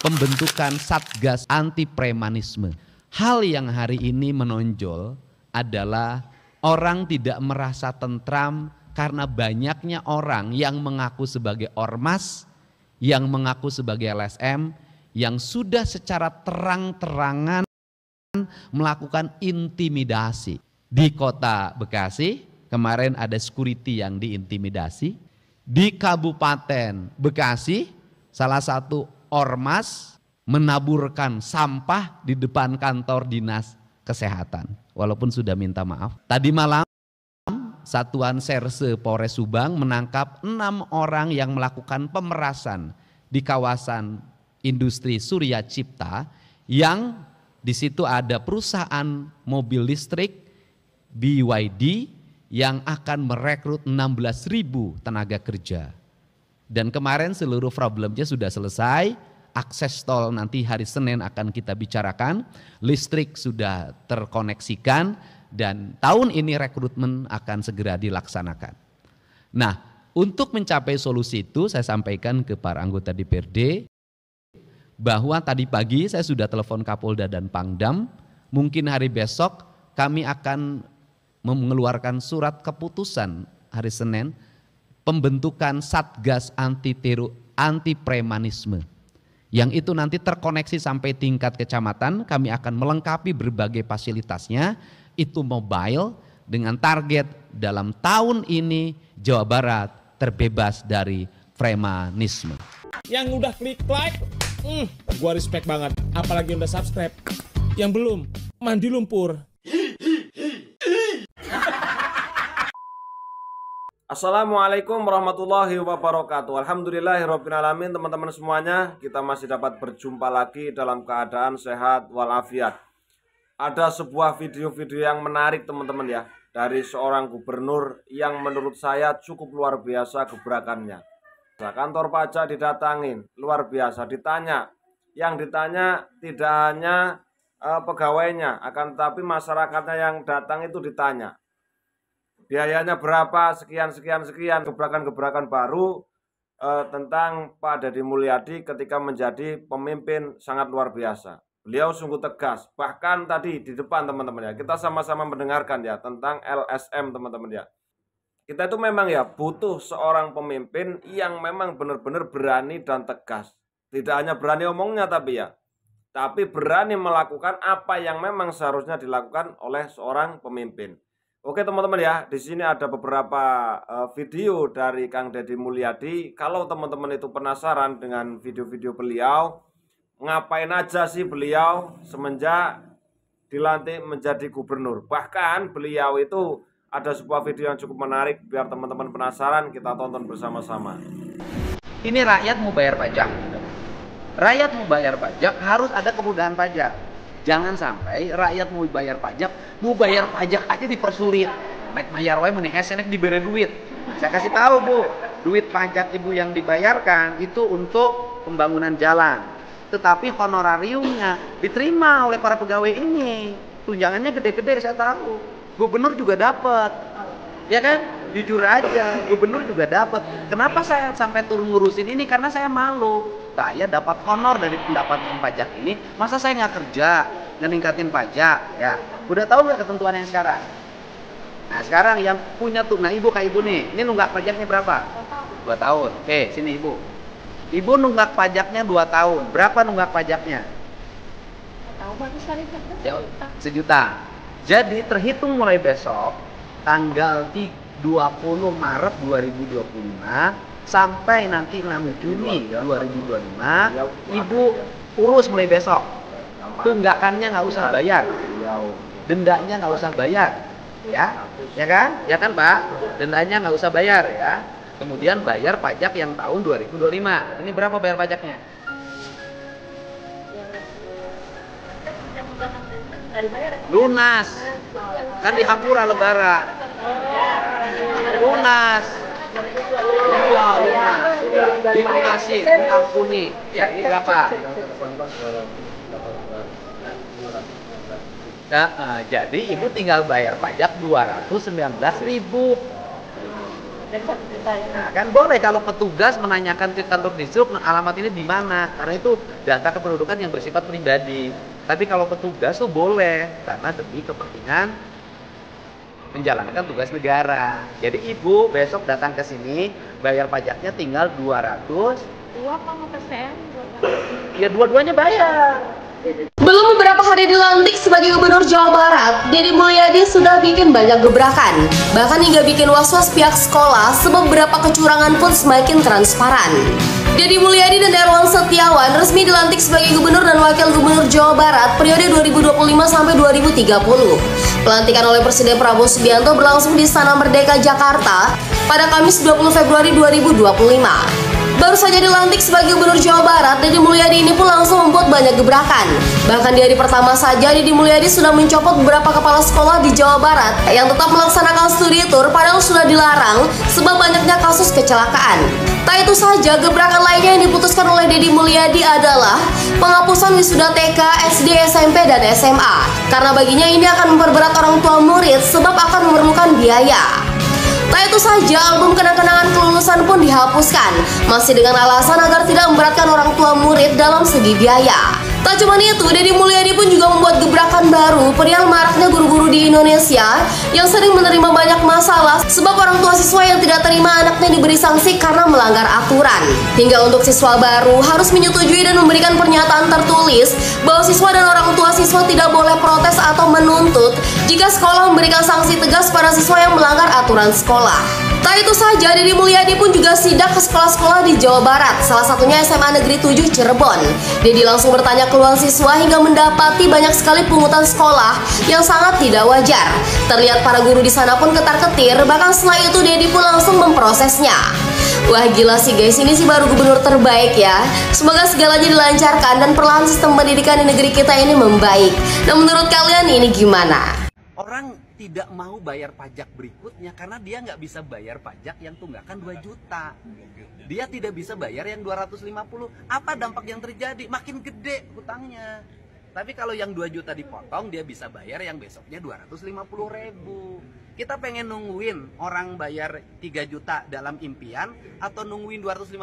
pembentukan Satgas Anti Premanisme. Hal yang hari ini menonjol adalah orang tidak merasa tentram karena banyaknya orang yang mengaku sebagai ormas, yang mengaku sebagai LSM, yang sudah secara terang-terangan melakukan intimidasi. Di kota Bekasi kemarin ada security yang diintimidasi. Di Kabupaten Bekasi salah satu ormas menaburkan sampah di depan kantor dinas kesehatan. Walaupun sudah minta maaf. Tadi malam Satuan Serse Polres Subang menangkap 6 orang yang melakukan pemerasan di kawasan industri Surya Cipta yang di situ ada perusahaan mobil listrik BYD yang akan merekrut 16.000 tenaga kerja. Dan kemarin seluruh problemnya sudah selesai, akses tol nanti hari Senin akan kita bicarakan, listrik sudah terkoneksikan dan tahun ini rekrutmen akan segera dilaksanakan. Nah, untuk mencapai solusi itu saya sampaikan ke para anggota DPRD bahwa tadi pagi saya sudah telepon Kapolda dan Pangdam, mungkin hari besok kami akan mengeluarkan surat keputusan hari Senin pembentukan Satgas Anti Premanisme. Yang itu nanti terkoneksi sampai tingkat kecamatan, kami akan melengkapi berbagai fasilitasnya, itu mobile dengan target dalam tahun ini Jawa Barat terbebas dari premanisme. Yang udah klik like, gua respect banget. Apalagi udah subscribe. Yang belum, mandi lumpur. Assalamualaikum warahmatullahi wabarakatuh. Alhamdulillahirrabbilalamin. Teman-teman semuanya, kita masih dapat berjumpa lagi dalam keadaan sehat walafiat. Ada sebuah video-video yang menarik teman-teman ya, dari seorang gubernur yang menurut saya cukup luar biasa gebrakannya. Kantor pajak didatangin, luar biasa, ditanya. Yang ditanya tidak hanya pegawainya, akan tetapi masyarakatnya yang datang itu ditanya. Biayanya berapa, sekian, gebrakan-gebrakan baru tentang Pak Deddy Mulyadi ketika menjadi pemimpin sangat luar biasa. Beliau sungguh tegas, bahkan tadi di depan teman-teman ya, kita sama-sama mendengarkan ya tentang LSM teman-teman ya. Kita itu memang ya butuh seorang pemimpin yang memang benar-benar berani dan tegas. Tidak hanya berani omongnya tapi berani melakukan apa yang memang seharusnya dilakukan oleh seorang pemimpin. Oke teman-teman ya, di sini ada beberapa video dari Kang Deddy Mulyadi. Kalau teman-teman itu penasaran dengan video-video beliau, ngapain aja sih beliau semenjak dilantik menjadi gubernur. Bahkan beliau itu ada sebuah video yang cukup menarik, biar teman-teman penasaran, kita tonton bersama-sama. Ini rakyat mau bayar pajak. Rakyat mau bayar pajak harus ada kemudahan pajak. Jangan sampai rakyat mau bayar pajak aja dipersulit. Nek bayar wae meneh nek diberi duit. Saya kasih tahu Bu, duit pajak Ibu yang dibayarkan itu untuk pembangunan jalan. Tetapi honorariumnya diterima oleh para pegawai ini. Tunjangannya gede-gede saya tahu. Gubernur juga dapat. Ya kan? Jujur aja, gubernur juga dapat. Kenapa saya sampai turun ngurusin ini? Karena saya malu. Saya dapat honor dari pendapatan pajak ini, masa saya nggak kerja ningkatin pajak ya? Udah tahu nggak ketentuan yang sekarang? Nah sekarang yang punya tuh, nah Ibu kayak Ibu nih, ini nunggak pajaknya berapa? 2 tahun. Oke, sini Ibu. Ibu nunggak pajaknya 2 tahun. Berapa nunggak pajaknya? Ya, 1 juta. Jadi terhitung mulai besok tanggal 20 Maret 2025 sampai nanti 6 Juni 2025 Ibu urus mulai besok. Tunggakannya nggak usah bayar, dendanya nggak usah bayar, ya kan Pak, dendanya nggak usah bayar ya. Kemudian bayar pajak yang tahun 2025. Ini berapa bayar pajaknya? Lunas, kan di Hapura Lebaran. Lunas. Dilunasi, diampuni. Ya, ini berapa? Nah, jadi Ibu tinggal bayar pajak 219.000. Nah, kan boleh kalau petugas menanyakan ke kantor dishub alamat ini di mana, karena itu data kependudukan yang bersifat pribadi. Tapi kalau petugas tuh boleh karena demi kepentingan menjalankan tugas negara. Jadi ibu besok datang ke sini bayar pajaknya tinggal 200. Uang kamu PSM? Ya dua-duanya bayar. Belum beberapa hari dilantik sebagai Gubernur Jawa Barat, Deddy Mulyadi sudah bikin banyak gebrakan. Bahkan hingga bikin was-was pihak sekolah sebab beberapa kecurangan pun semakin transparan. Deddy Mulyadi dan Darwan Setiawan resmi dilantik sebagai Gubernur dan Wakil Gubernur Jawa Barat periode 2025 sampai 2030. Pelantikan oleh Presiden Prabowo Subianto berlangsung di Istana Merdeka, Jakarta pada Kamis 20 Februari 2025. Baru saja dilantik sebagai Gubernur Jawa Barat, Deddy Mulyadi ini pun langsung membuat banyak gebrakan. Bahkan di hari pertama saja, Deddy Mulyadi sudah mencopot beberapa kepala sekolah di Jawa Barat yang tetap melaksanakan studi tour padahal sudah dilarang sebab banyaknya kasus kecelakaan. Tak itu saja, gebrakan lainnya yang diputuskan oleh Deddy Mulyadi adalah penghapusan wisuda TK, SD, SMP, dan SMA. Karena baginya ini akan memperberat orang tua murid sebab akan memerlukan biaya. Tak itu saja, album kenang-kenangan kelulusan pun dihapuskan, masih dengan alasan agar tidak memberatkan orang tua murid dalam segi biaya. Tak cuma itu, Deddy Mulyadi pun juga membuat gebrakan baru perihal maraknya guru-guru di Indonesia yang sering menerima banyak masalah sebab orang tua siswa yang tidak terima anaknya diberi sanksi karena melanggar aturan. Hingga untuk siswa baru harus menyetujui dan memberikan pernyataan tertulis bahwa siswa dan orang tua siswa tidak boleh protes atau menuntut jika sekolah memberikan sanksi tegas pada siswa yang melanggar aturan sekolah. Tak itu saja, Deddy Mulyadi pun juga sidak ke sekolah-sekolah di Jawa Barat, salah satunya SMA Negeri 7 Cirebon. Deddy langsung bertanya keluhan siswa hingga mendapati banyak sekali pungutan sekolah yang sangat tidak wajar. Terlihat para guru di sana pun ketar-ketir, bahkan setelah itu Deddy pun langsung memprosesnya. Wah gila sih guys, ini sih baru gubernur terbaik ya. Semoga segalanya dilancarkan dan perlahan sistem pendidikan di negeri kita ini membaik. Nah menurut kalian ini gimana? Orang tidak mau bayar pajak berikutnya karena dia nggak bisa bayar pajak yang tunggakan 2 juta. Dia tidak bisa bayar yang 250. Apa dampak yang terjadi? Makin gede hutangnya. Tapi kalau yang 2 juta dipotong, dia bisa bayar yang besoknya 250.000. Kita pengen nungguin orang bayar 3 juta dalam impian atau nungguin 250.000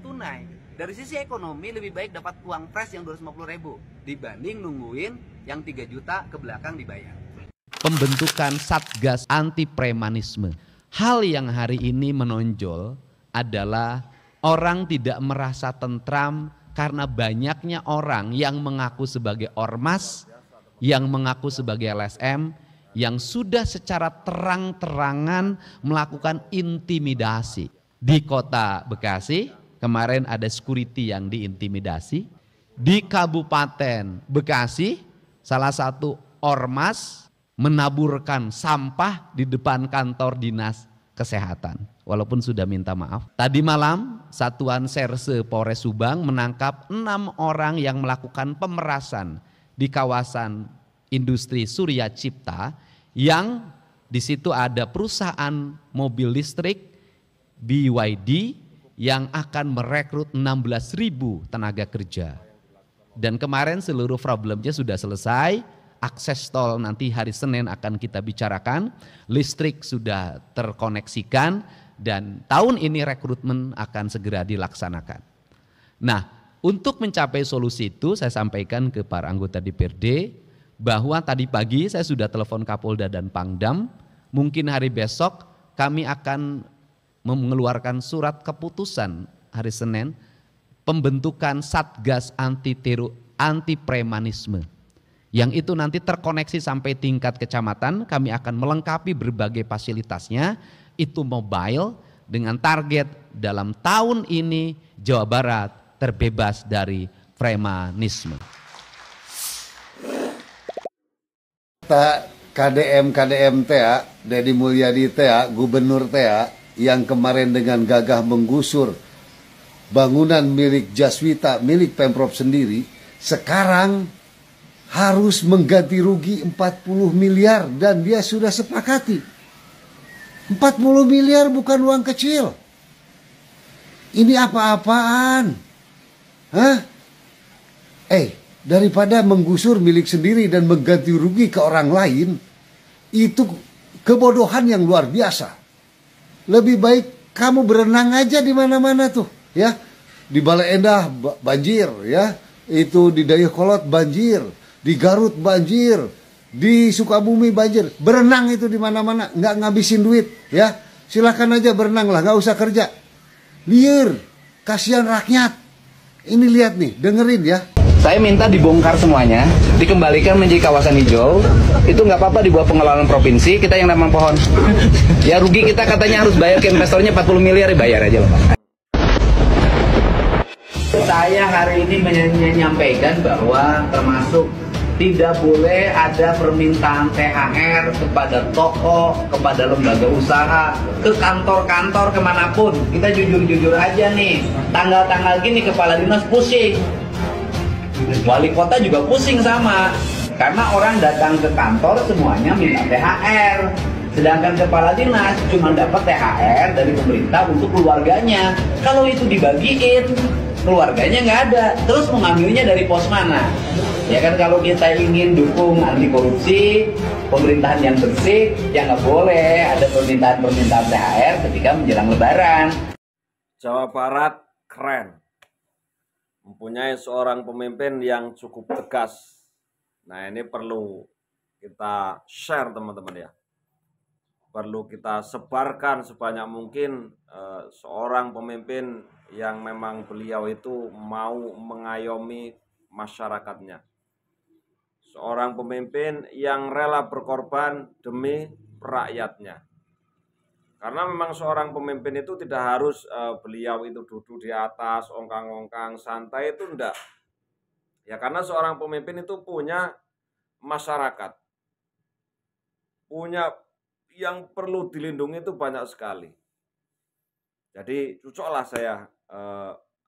tunai. Dari sisi ekonomi lebih baik dapat uang fresh yang 250.000 dibanding nungguin yang 3 juta ke belakang dibayar. Pembentukan Satgas Anti Premanisme. Hal yang hari ini menonjol adalah orang tidak merasa tentram karena banyaknya orang yang mengaku sebagai ormas, yang mengaku sebagai LSM, yang sudah secara terang-terangan melakukan intimidasi. Di kota Bekasi, kemarin ada security yang diintimidasi. Di Kabupaten Bekasi, salah satu ormas menaburkan sampah di depan kantor dinas kesehatan, walaupun sudah minta maaf. Tadi malam, Satuan Serse Polres Subang menangkap 6 orang yang melakukan pemerasan di kawasan industri Surya Cipta, yang di situ ada perusahaan mobil listrik BYD yang akan merekrut 16.000 tenaga kerja. Dan kemarin seluruh problemnya sudah selesai. Akses tol nanti hari Senin akan kita bicarakan, listrik sudah terkoneksikan, dan tahun ini rekrutmen akan segera dilaksanakan. Nah, untuk mencapai solusi itu saya sampaikan ke para anggota DPRD bahwa tadi pagi saya sudah telepon Kapolda dan Pangdam, mungkin hari besok kami akan mengeluarkan surat keputusan hari Senin pembentukan Satgas Anti Premanisme. Yang itu nanti terkoneksi sampai tingkat kecamatan, kami akan melengkapi berbagai fasilitasnya, itu mobile, dengan target dalam tahun ini Jawa Barat terbebas dari premanisme. KDM TA, Deddy Mulyadi TA, Gubernur TA, yang kemarin dengan gagah menggusur bangunan milik Jaswita, milik Pemprov sendiri, sekarang harus mengganti rugi 40 miliar dan dia sudah sepakati. 40 miliar bukan uang kecil. Ini apa-apaan? Hah? Daripada menggusur milik sendiri dan mengganti rugi ke orang lain, itu kebodohan yang luar biasa. Lebih baik kamu berenang aja di mana-mana tuh, ya. Di Bale Endah banjir, ya. Itu di Dayakolot banjir, di Garut banjir, di Sukabumi banjir. Berenang itu di mana-mana, nggak ngabisin duit, ya. Silakan aja berenang lah, nggak usah kerja. Liar, kasihan rakyat. Ini lihat nih, dengerin ya. Saya minta dibongkar semuanya, dikembalikan menjadi kawasan hijau. Itu nggak apa-apa di bawah pengelolaan provinsi, kita yang nanam pohon. Ya rugi kita katanya harus bayar ke investornya 40 miliar, ya bayar aja loh Pak. Saya hari ini menyampaikan bahwa termasuk tidak boleh ada permintaan THR kepada toko, kepada lembaga usaha, ke kantor-kantor kemanapun. Kita jujur-jujur aja nih, tanggal-tanggal gini kepala dinas pusing. Wali kota juga pusing sama, karena orang datang ke kantor semuanya minta THR, sedangkan kepala dinas cuma dapat THR dari pemerintah untuk keluarganya. Kalau itu dibagiin, keluarganya nggak ada, terus mengambilnya dari pos mana? Ya kan, kalau kita ingin dukung anti korupsi, pemerintahan yang bersih, ya nggak boleh ada permintaan-permintaan THR ketika menjelang Lebaran. Jawa Barat keren, mempunyai seorang pemimpin yang cukup tegas. Nah, ini perlu kita share teman-teman ya. Perlu kita sebarkan sebanyak mungkin seorang pemimpin yang memang beliau itu mau mengayomi masyarakatnya. Seorang pemimpin yang rela berkorban demi rakyatnya. Karena memang seorang pemimpin itu tidak harus beliau itu duduk di atas, ongkang-ongkang, santai, itu enggak. Ya karena seorang pemimpin itu punya masyarakat. Punya yang perlu dilindungi itu banyak sekali. Jadi cocoklah saya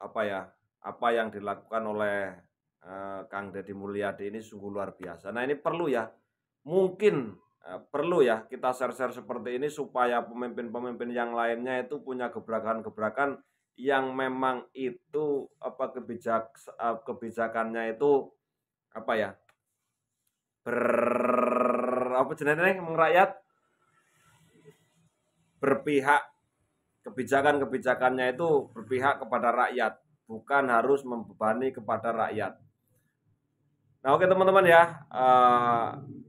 apa yang dilakukan oleh Kang Deddy Mulyadi ini sungguh luar biasa. Nah ini perlu ya, mungkin perlu ya kita share-share seperti ini supaya pemimpin-pemimpin yang lainnya itu punya gebrakan-gebrakan yang memang itu kebijakannya itu rakyat berpihak, kebijakan-kebijakannya itu berpihak kepada rakyat, bukan harus membebani kepada rakyat. Nah oke teman-teman ya,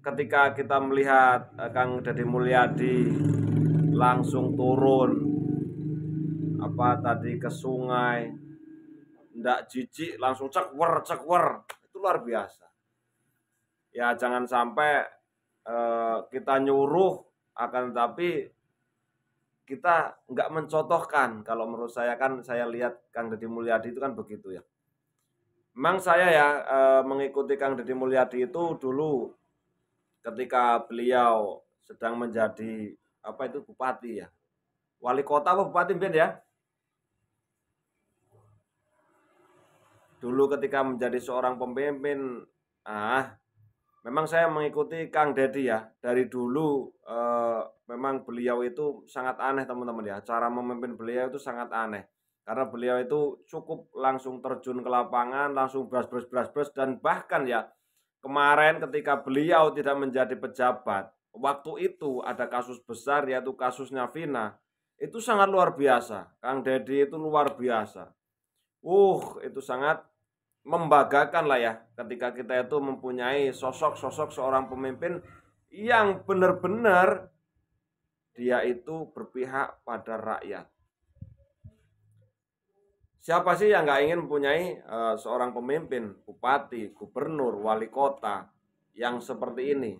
ketika kita melihat Kang Deddy Mulyadi langsung turun ke sungai, ndak jijik, langsung cekwer, itu luar biasa. Ya jangan sampai kita nyuruh, akan tetapi kita nggak mencontohkan. Kalau menurut saya kan, saya lihat Kang Deddy Mulyadi itu kan begitu ya. Memang saya ya mengikuti Kang Deddy Mulyadi itu dulu ketika beliau sedang menjadi bupati ya, wali kota apa bupati Ben ya. Dulu ketika menjadi seorang pemimpin, memang saya mengikuti Kang Deddy ya dari dulu. Memang beliau itu sangat aneh teman-teman ya, cara memimpin beliau itu sangat aneh. Karena beliau itu cukup langsung terjun ke lapangan, langsung bras, dan bahkan ya kemarin ketika beliau tidak menjadi pejabat, waktu itu ada kasus besar yaitu kasusnya Vina, itu sangat luar biasa. Kang Deddy itu luar biasa. Itu sangat membanggakan lah ya ketika kita itu mempunyai sosok seorang pemimpin yang benar-benar dia itu berpihak pada rakyat. Siapa sih yang nggak ingin mempunyai seorang pemimpin, bupati, gubernur, wali kota yang seperti ini?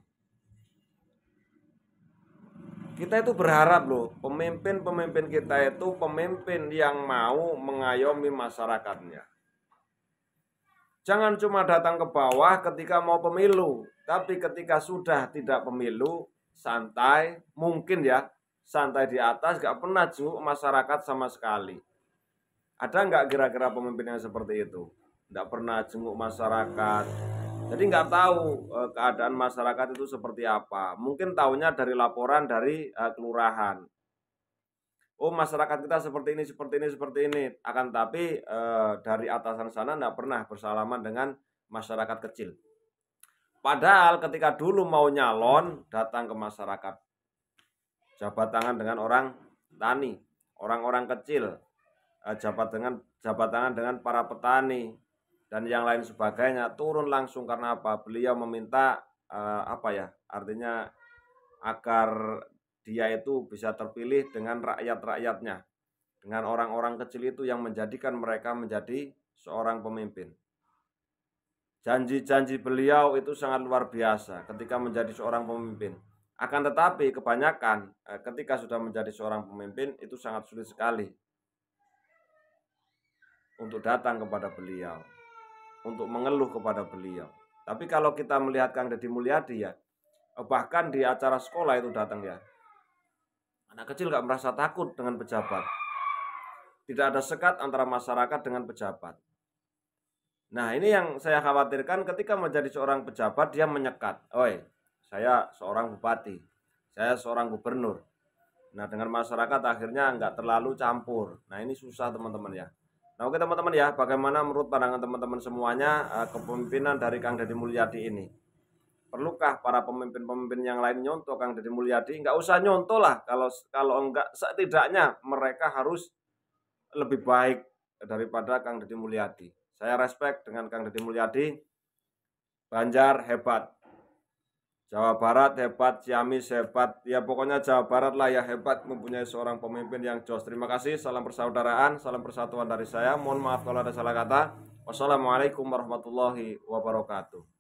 Kita itu berharap loh, pemimpin-pemimpin kita itu pemimpin yang mau mengayomi masyarakatnya. Jangan cuma datang ke bawah ketika mau pemilu, tapi ketika sudah tidak pemilu, santai, mungkin ya, santai di atas, nggak pernah jenguk masyarakat sama sekali. Ada nggak kira-kira pemimpin yang seperti itu? Nggak pernah jenguk masyarakat. Jadi nggak tahu keadaan masyarakat itu seperti apa. Mungkin tahunya dari laporan dari kelurahan. Oh masyarakat kita seperti ini. Akan tapi dari atasan sana nggak pernah bersalaman dengan masyarakat kecil. Padahal ketika dulu mau nyalon, datang ke masyarakat, jabat tangan dengan orang tani, orang-orang kecil, jabat tangan dengan para petani dan yang lain sebagainya, turun langsung. Karena apa? Beliau meminta artinya agar dia itu bisa terpilih dengan rakyat-rakyatnya, dengan orang-orang kecil itu yang menjadikan mereka menjadi seorang pemimpin. Janji-janji beliau itu sangat luar biasa ketika menjadi seorang pemimpin. Akan tetapi kebanyakan ketika sudah menjadi seorang pemimpin itu sangat sulit sekali untuk datang kepada beliau, untuk mengeluh kepada beliau. Tapi kalau kita melihat Kang Deddy Mulyadi ya, bahkan di acara sekolah itu datang ya, anak kecil gak merasa takut dengan pejabat. Tidak ada sekat antara masyarakat dengan pejabat. Nah, ini yang saya khawatirkan ketika menjadi seorang pejabat, dia menyekat. Oi, saya seorang bupati, saya seorang gubernur. Nah, dengan masyarakat akhirnya nggak terlalu campur. Nah, ini susah teman-teman ya. Nah, oke teman-teman ya, bagaimana menurut pandangan teman-teman semuanya kepemimpinan dari Kang Deddy Mulyadi ini? Perlukah para pemimpin-pemimpin yang lain nyontoh Kang Deddy Mulyadi? Nggak usah nyontoh lah, kalau enggak, setidaknya mereka harus lebih baik daripada Kang Deddy Mulyadi. Saya respect dengan Kang Deddy Mulyadi. Banjar hebat, Jawa Barat hebat, Ciamis hebat, ya pokoknya Jawa Barat lah ya hebat, mempunyai seorang pemimpin yang jos. Terima kasih, salam persaudaraan, salam persatuan dari saya. Mohon maaf kalau ada salah kata. Wassalamualaikum warahmatullahi wabarakatuh.